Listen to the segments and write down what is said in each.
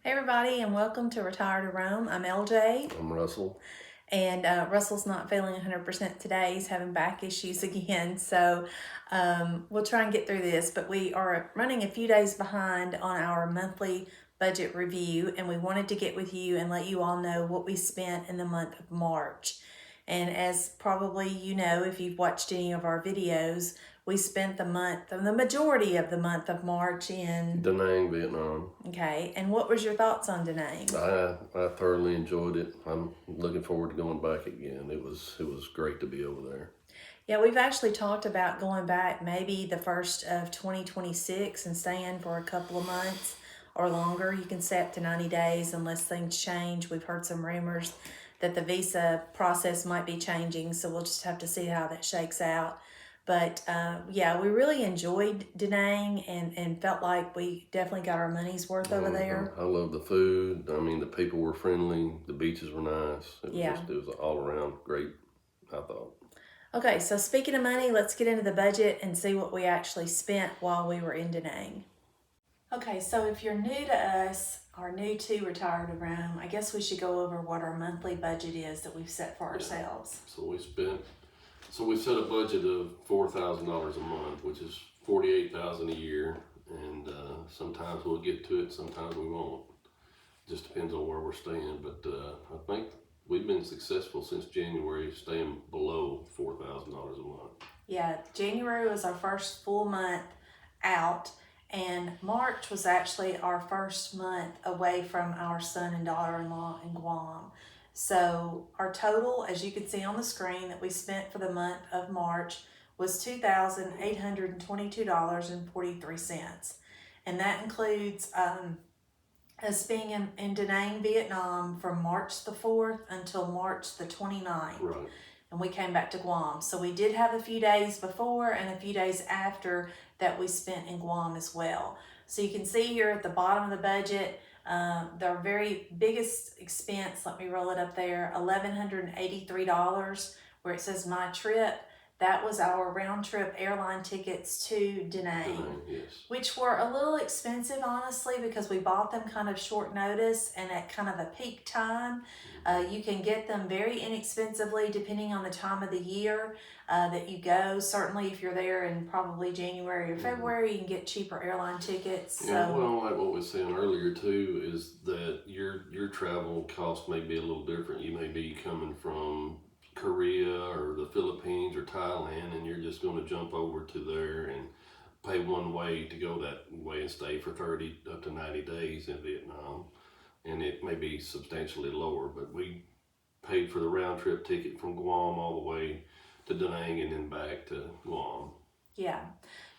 Hey everybody, and welcome to Retire to Rome. I'm LJ, I'm Russell. and Russell's not feeling 100% today. He's having back issues again, so we'll try and get through this. But we are running a few days behind on our monthly budget review, and we wanted to get with you and let you all know what we spent in the month of March. And as probably you know, if you've watched any of our videos, we spent the majority of the month of March in. Da Nang, Vietnam. Okay, and what was your thoughts on Da Nang? I thoroughly enjoyed it. I'm looking forward to going back again. It was great to be over there. Yeah, we've actually talked about going back maybe the first of 2026 and staying for a couple of months or longer. You can stay up to 90 days unless things change. We've heard some rumors that the visa process might be changing, so we'll just have to see how that shakes out. But yeah, we really enjoyed Da Nang and felt like we definitely got our money's worth over there. I love the food. I mean, the people were friendly. The beaches were nice. Yeah. It was all around great, I thought. Okay, so speaking of money, let's get into the budget and see what we actually spent while we were in Da Nang. Okay, so if you're new to us or new to Retire to Rome, I guess we should go over what our monthly budget is that we've set for ourselves. So we set a budget of $4,000 a month, which is $48,000 a year, and sometimes we'll get to it, sometimes we won't. Just depends on where we're staying, but I think we've been successful since January, staying below $4,000 a month. Yeah, January was our first full month out, and March was actually our first month away from our son and daughter-in-law in Guam. So our total, as you can see on the screen, that we spent for the month of March was $2,822.43. And that includes us being in Da Nang, Vietnam from March the 4th until March the 29th. Right. And we came back to Guam. So we did have a few days before and a few days after that we spent in Guam as well. So you can see here at the bottom of the budget, the very biggest expense, let me roll it up there, $1,183, where it says My Trip. That was our round trip airline tickets to Da Nang, Yes. which were a little expensive, honestly, because we bought them kind of short notice and at kind of a peak time. You can get them very inexpensively depending on the time of the year that you go. Certainly, if you're there in probably January or February, you can get cheaper airline tickets. Yeah, well, like what we were saying earlier too, is that your travel cost may be a little different. You may be coming from Korea or the Philippines or Thailand, and you're just going to jump over to there and pay one way to go that way and stay for 30 up to 90 days in Vietnam, and it may be substantially lower. But we paid for the round trip ticket from Guam all the way to Da Nang and then back to Guam. Yeah.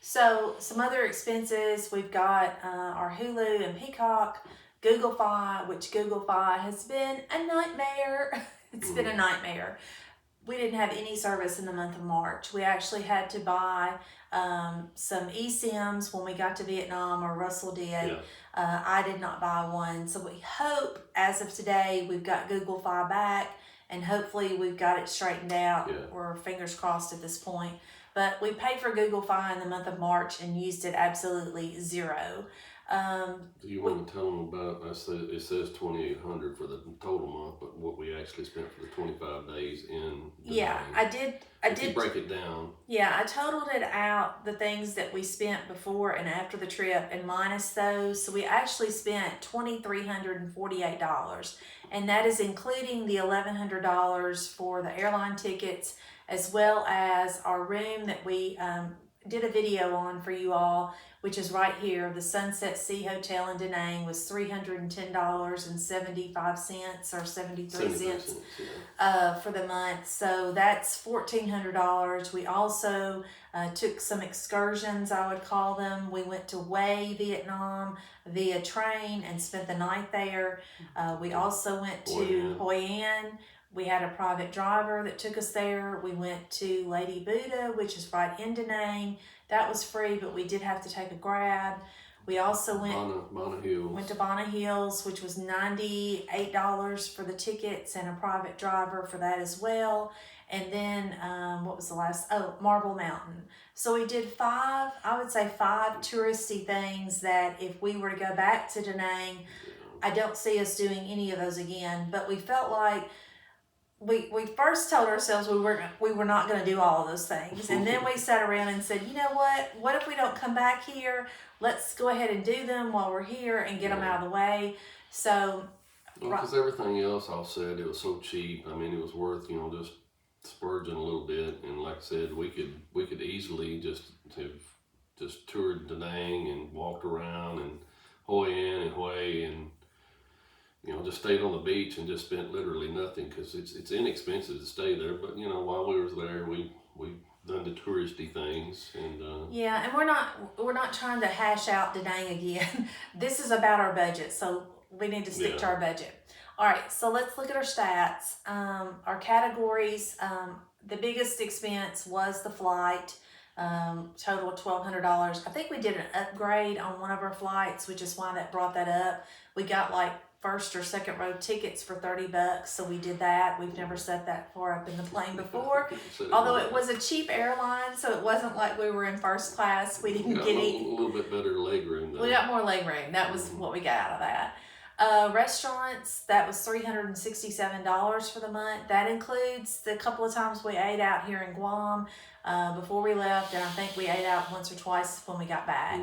So some other expenses, we've got our Hulu and Peacock, Google Fi, which Google Fi has been a nightmare. It's been a nightmare. We didn't have any service in the month of March. We actually had to buy some eSIMs when we got to Vietnam, or Russell did. Yeah. I did not buy one. So we hope, as of today, we've got Google Fi back, and hopefully we've got it straightened out. Yeah. We're fingers crossed at this point. But we paid for Google Fi in the month of March and used it absolutely zero. Do you want to tell them about? It says 2,800 for the total month, but what we actually spent for the 25 days in. Yeah, I did. You break it down. Yeah, I totaled it out, the things that we spent before and after the trip and minus those. So we actually spent $2,348. And that is including the $1,100 for the airline tickets, as well as our room that we did a video on for you all, which is right here. The Sunset Sea Hotel in Da Nang was $310.75 or 73 cents for the month. So that's $1,400. We also took some excursions, I would call them. We went to Hue, Vietnam via train and spent the night there. We also went to Hoi An. We had a private driver that took us there. We went to Lady Buddha, which is right in Da Nang. That was free, but we did have to take a Grab. We also went to Bonnet Hills, which was $98 for the tickets and a private driver for that as well. And then, what was the last? Oh, Marble Mountain. So we did five touristy things that if we were to go back to Da Nang, I don't see us doing any of those again. But we felt like we first told ourselves we were not going to do all of those things, and then we sat around and said, you know what if we don't come back here? Let's go ahead and do them while we're here and get them out of the way. So because everything else I said, it was so cheap. I mean, it was worth, just splurging a little bit. And like I said, we could easily just have just toured Da Nang and walked around and Hoi An and Hue and just stayed on the beach and just spent literally nothing, because it's inexpensive to stay there. But while we were there, we done the touristy things, and yeah, and we're not trying to hash out Da Nang again. This is about our budget, so we need to stick to our budget. All right, so let's look at our stats. Our categories. The biggest expense was the flight. Total of $1,200. I think we did an upgrade on one of our flights, which is why that brought that up. We got like first or second row tickets for $30, so we did that. We've never set that far up in the plane before, although it was a cheap airline, so it wasn't like we were in first class. We didn't get a little bit better leg room though. We got more leg room. That was what we got out of that. Restaurants, that was $367 for the month. That includes the couple of times we ate out here in Guam before we left, and I think we ate out once or twice when we got back.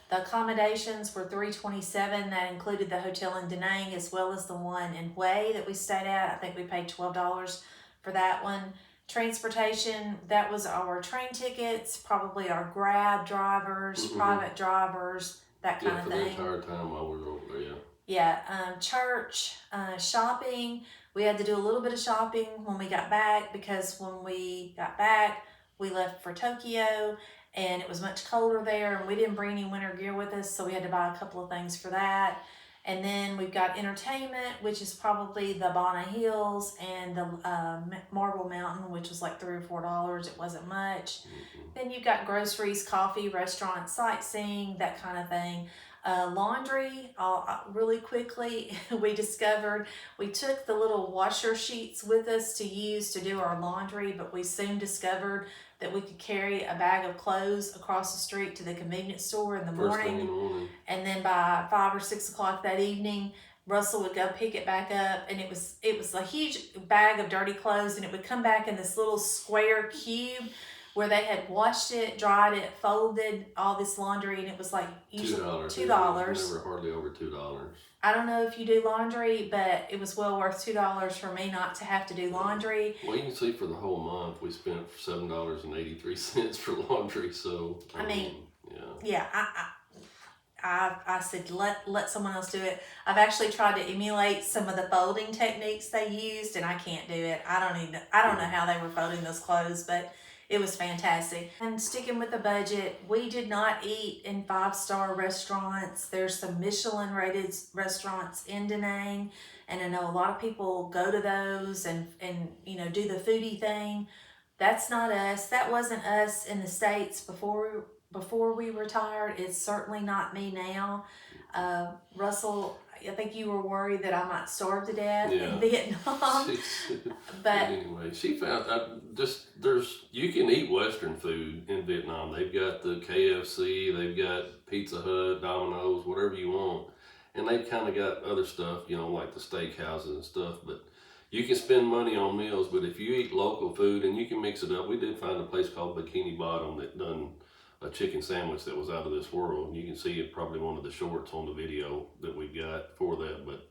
The accommodations were $327. That included the hotel in Da Nang as well as the one in Hue that we stayed at. I think we paid $12 for that one. Transportation, that was our train tickets, probably our Grab drivers, private drivers, that kind of thing. Yeah, for the entire time while we were over there, church, shopping. We had to do a little bit of shopping when we got back, because when we got back, we left for Tokyo and it was much colder there, and we didn't bring any winter gear with us, so we had to buy a couple of things for that. And then we've got entertainment, which is probably the Bana Hills and the Marble Mountain, which was like $3 or $4. It wasn't much. Then you've got groceries, coffee, restaurants, sightseeing, that kind of thing. Laundry, really quickly, we discovered we took the little washer sheets with us to use to do our laundry, but we soon discovered that we could carry a bag of clothes across the street to the convenience store in the morning, and then by 5 or 6 o'clock that evening, Russell would go pick it back up, and it was a huge bag of dirty clothes, and it would come back in this little square cube where they had washed it, dried it, folded all this laundry, and it was like usually $2. Never hardly over $2. I don't know if you do laundry, but it was well worth $2 for me not to have to do laundry. Well, you can see for the whole month we spent $7.83 for laundry. So I mean, I said let someone else do it. I've actually tried to emulate some of the folding techniques they used, and I can't do it. I don't know how they were folding those clothes, but it was fantastic. And sticking with the budget, we did not eat in 5-star restaurants. There's some Michelin rated restaurants in Da Nang, and I know a lot of people go to those and do the foodie thing. That's not us. That wasn't us in the States before we retired. It's certainly not me now. Russell, I think you were worried that I might starve to death in Vietnam. But anyway, she found you can eat Western food in Vietnam. They've got the KFC, they've got Pizza Hut, Domino's, whatever you want, and they've kind of got other stuff, like the steakhouses and stuff. But you can spend money on meals. But if you eat local food and you can mix it up, we did find a place called Bikini Bottom that done a chicken sandwich that was out of this world. You can see it, probably one of the shorts on the video that we got for that. But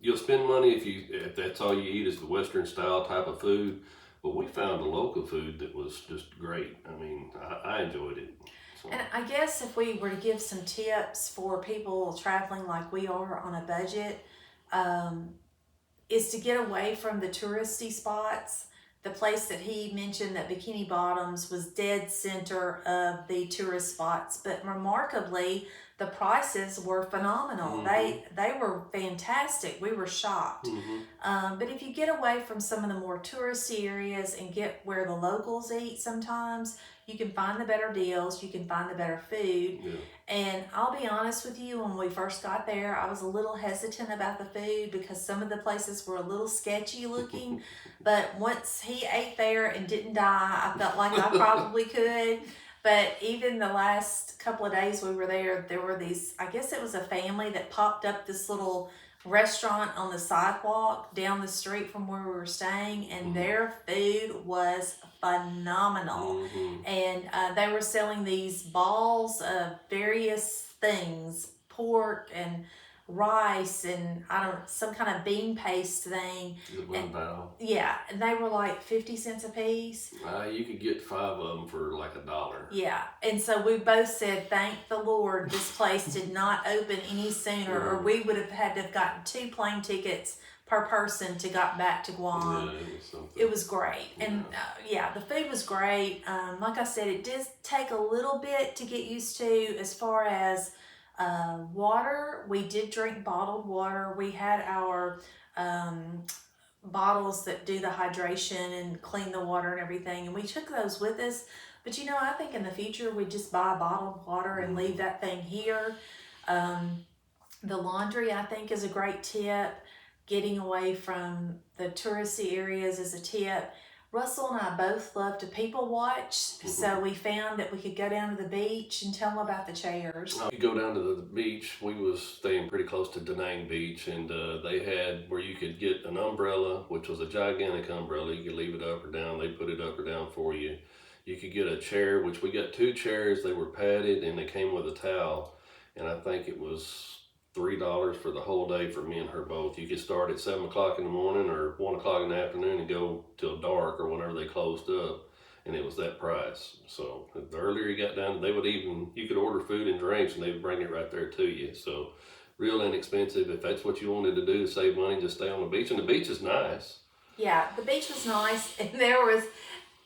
you'll spend money if that's all you eat is the Western style type of food. But we found a local food that was just great. I mean, I enjoyed it. So. And I guess if we were to give some tips for people traveling like we are on a budget, is to get away from the touristy spots. The place that he mentioned, that Bikini Bottoms, was dead center of the tourist spots, but remarkably, the prices were phenomenal. They were fantastic. We were shocked. But if you get away from some of the more touristy areas and get where the locals eat sometimes, you can find the better deals, you can find the better food. And I'll be honest with you, when we first got there, I was a little hesitant about the food because some of the places were a little sketchy looking. But once he ate there and didn't die, I felt like I probably could. But even the last couple of days we were there were these, I guess it was a family that popped up this little restaurant on the sidewalk down the street from where we were staying, and their food was phenomenal. And they were selling these balls of various things, pork and rice and some kind of bean paste thing. Yeah, and they were like 50 cents a piece. You could get 5 of them for like $1. Yeah, and so we both said, thank the Lord this place did not open any sooner, or we would have had to have gotten 2 plane tickets per person to got back to Guam. Yeah, it was great. And the food was great. Like I said, it did take a little bit to get used to as far as water. We did drink bottled water. We had our bottles that do the hydration and clean the water and everything, and we took those with us. But I think in the future we just buy bottled water and leave that thing here. The laundry, I think, is a great tip. Getting away from the touristy areas is a tip. Russell and I both love to people watch, so we found that we could go down to the beach and tell them about the chairs. You go down to the beach. We was staying pretty close to Da Nang Beach, and they had where you could get an umbrella, which was a gigantic umbrella. You could leave it up or down. They put it up or down for you. You could get a chair, which we got 2 chairs. They were padded, and they came with a towel, and I think it was $3 for the whole day for me and her both. You could start at 7 o'clock in the morning or 1 o'clock in the afternoon and go till dark or whenever they closed up, and it was that price. So the earlier you got down, you could order food and drinks and they would bring it right there to you. So real inexpensive. If that's what you wanted to do to save money, just stay on the beach. And the beach is nice. Yeah, the beach was nice, and there was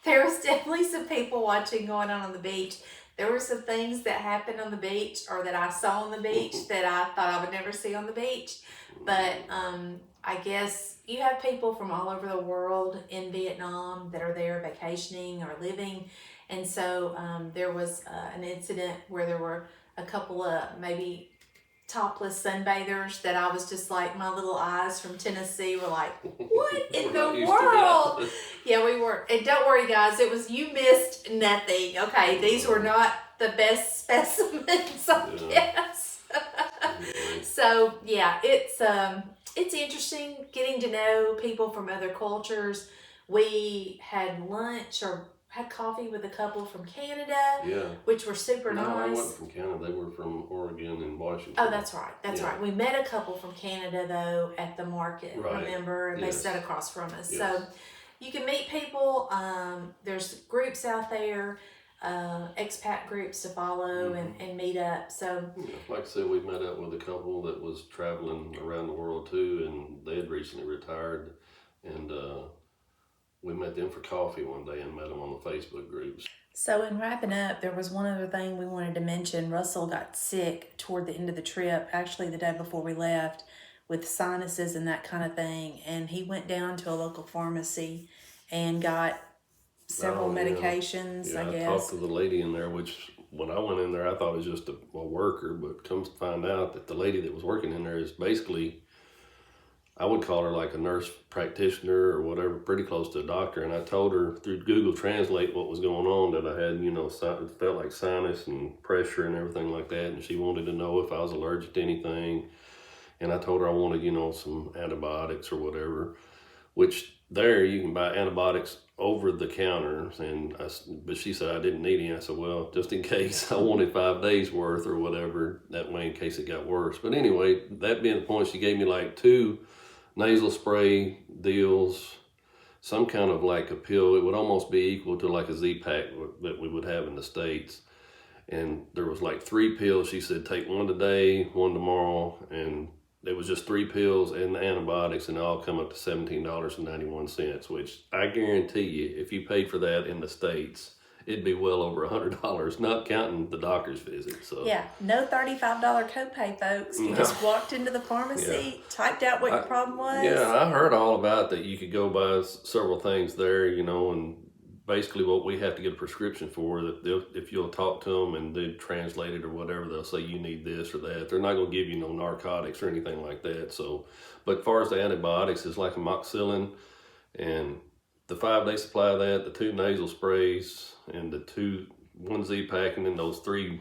definitely some people watching going on the beach. There were some things that happened on the beach, or that I saw on the beach, that I thought I would never see on the beach. But I guess you have people from all over the world in Vietnam that are there vacationing or living. And so there was an incident where there were a couple of maybe topless sunbathers that I was just like, my little eyes from Tennessee were like, what in the world? Yeah, we were. And don't worry, guys, you missed nothing. Okay, these were not the best specimens, I guess. So yeah, it's interesting getting to know people from other cultures. We had lunch or had coffee with a couple from Canada, which were super nice. No, they weren't from Canada. They were from Oregon and Washington. Oh, that's right. That's right. We met a couple from Canada, though, at the market, remember? And they sat across from us. Yes. So you can meet people. There's groups out there, expat groups to follow and meet up. So, like I said, we met up with a couple that was traveling around the world, too, and they had recently retired. And we met them for coffee one day and met them on the Facebook groups. So in wrapping up, there was one other thing we wanted to mention. Russell got sick toward the end of the trip, actually the day before we left, with sinuses and that kind of thing. And he went down to a local pharmacy and got several medications, I guess. I talked to the lady in there, which when I went in there, I thought it was just a worker, but comes to find out that the lady that was working in there is basically, I would call her like a nurse practitioner or whatever, pretty close to a doctor. And I told her through Google Translate what was going on, that I had, it felt like sinus and pressure and everything like that. And she wanted to know if I was allergic to anything. And I told her I wanted, some antibiotics or whatever, which there you can buy antibiotics over the counter. But she said I didn't need any. I said, well, just in case, I wanted 5 days worth or whatever, that way in case it got worse. But anyway, that being the point, she gave me like 2 nasal spray deals, some kind of like a pill. It would almost be equal to like a Z-Pack that we would have in the States. And there was like 3 pills. She said, take 1 today, 1 tomorrow. And it was just 3 pills and the antibiotics, and it all come up to $17.91, which I guarantee you, if you paid for that in the States, it'd be well over $100, not counting the doctor's visit. So yeah, no $35 copay, folks. You just walked into the pharmacy, typed out what your problem was. Yeah, I heard all about that. You could go buy several things there, and basically what we have to get a prescription for, that if you'll talk to them and they translate it or whatever, they'll say you need this or that. They're not going to give you no narcotics or anything like that. So, but as far as the antibiotics, it's like amoxicillin, and the 5-day supply of that, the 2 nasal sprays, and the 2 one Z-Pack and then those 3,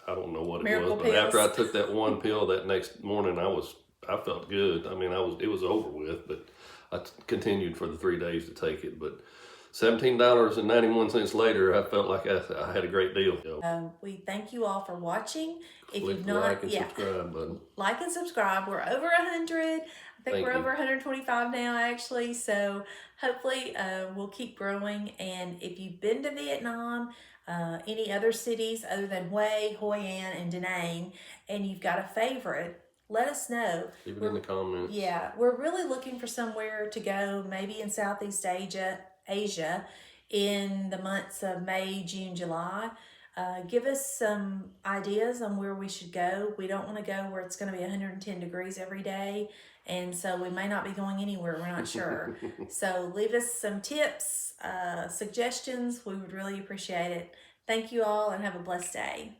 I don't know what it Miracle was, but after I pills. took that one pill that next morning, I felt good. I mean, it was over with, but I continued for the 3 days to take it. But $17.91 later, I felt like I had a great deal. We thank you all for watching. If Click you've the not, like and subscribe button. like and subscribe. We're over 100. I think Thank we're you. over 125 now, actually. So hopefully we'll keep growing. And if you've been to Vietnam, any other cities other than Hue, Hoi An, and Da Nang, and you've got a favorite, let us know. Leave it in the comments. Yeah, we're really looking for somewhere to go, maybe in Southeast Asia, in the months of May, June, July. Give us some ideas on where we should go. We don't want to go where it's going to be 110 degrees every day, and so we may not be going anywhere. We're not sure. So leave us some tips, suggestions. We would really appreciate it. Thank you all, and have a blessed day.